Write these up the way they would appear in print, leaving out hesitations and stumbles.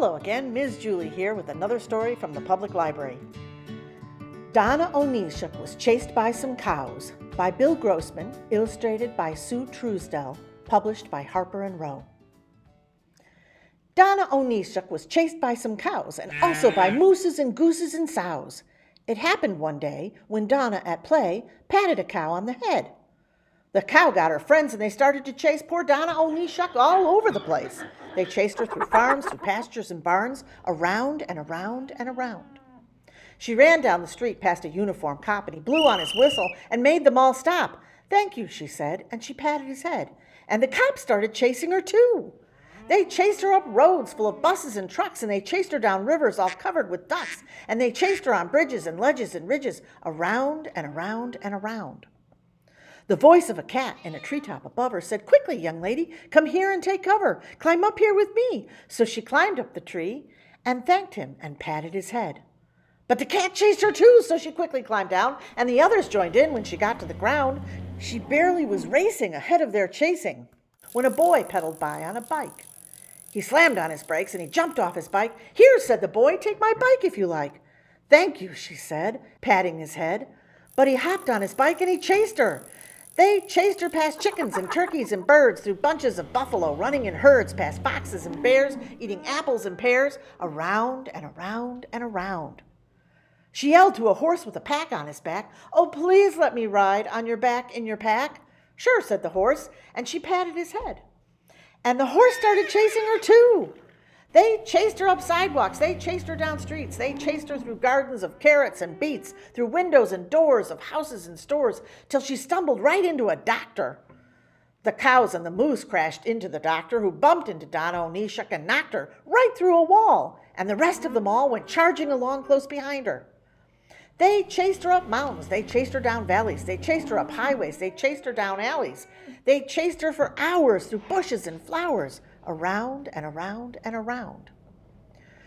Hello again, Ms. Julie here with another story from the public library. Donna O'Neeshuck was chased by some cows by Bill Grossman, illustrated by Sue Truesdell, published by Harper Row. Donna O'Neeshuck was chased by some cows and also by mooses and gooses and sows. It happened one day when Donna at play patted a cow on the head. The cow got her friends and they started to chase poor Donna O'Neeshuck all over the place. They chased her through farms, through pastures and barns, around and around and around. She ran down the street past a uniformed cop and he blew on his whistle and made them all stop. "Thank you," she said, and she patted his head. And the cops started chasing her too. They chased her up roads full of buses and trucks, and they chased her down rivers all covered with ducks, and they chased her on bridges and ledges and ridges, around and around and around. The voice of a cat in a treetop above her said, "Quickly, young lady, come here and take cover. Climb up here with me." So she climbed up the tree and thanked him and patted his head. But the cat chased her too, so she quickly climbed down, and the others joined in when she got to the ground. She barely was racing ahead of their chasing when a boy pedaled by on a bike. He slammed on his brakes and he jumped off his bike. "Here," said the boy, "take my bike if you like." "Thank you," she said, patting his head. But he hopped on his bike and he chased her. They chased her past chickens and turkeys and birds, through bunches of buffalo running in herds, past foxes and bears eating apples and pears, around and around and around. She yelled to a horse with a pack on his back, "Oh, please let me ride on your back in your pack." "Sure," said the horse, and she patted his head. And the horse started chasing her too. They chased her up sidewalks, they chased her down streets, they chased her through gardens of carrots and beets, through windows and doors of houses and stores, till she stumbled right into a doctor. The cows and the moose crashed into the doctor, who bumped into Donna O'Neeshuck and knocked her right through a wall, and the rest of them all went charging along close behind her. They chased her up mountains, they chased her down valleys, they chased her up highways, they chased her down alleys. They chased her for hours through bushes and flowers, around and around and around.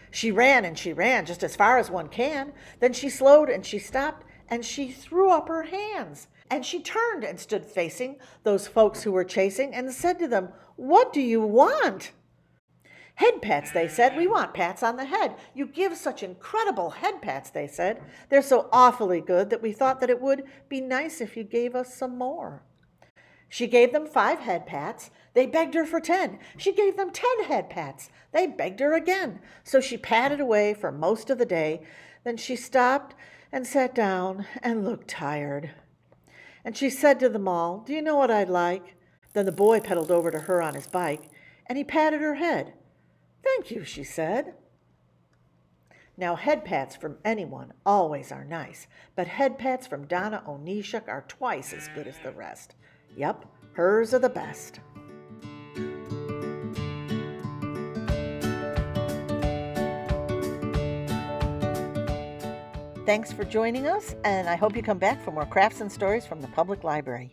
She ran and she ran just as far as one can. Then she slowed and she stopped and she threw up her hands. And she turned and stood facing those folks who were chasing and said to them, "What do you want?" "Head pats," they said. "We want pats on the head. You give such incredible head pats," they said. "They're so awfully good that we thought that it would be nice if you gave us some more." She gave them 5 head pats. They begged her for 10. She gave them 10 head pats. They begged her again. So she patted away for most of the day. Then she stopped and sat down and looked tired. And she said to them all, "Do you know what I'd like?" Then the boy pedaled over to her on his bike, and he patted her head. "Thank you," she said. Now, head pats from anyone always are nice, but head pats from Donna O'Neeshuck are twice as good as the rest. Yep, hers are the best. Thanks for joining us, and I hope you come back for more crafts and stories from the public library.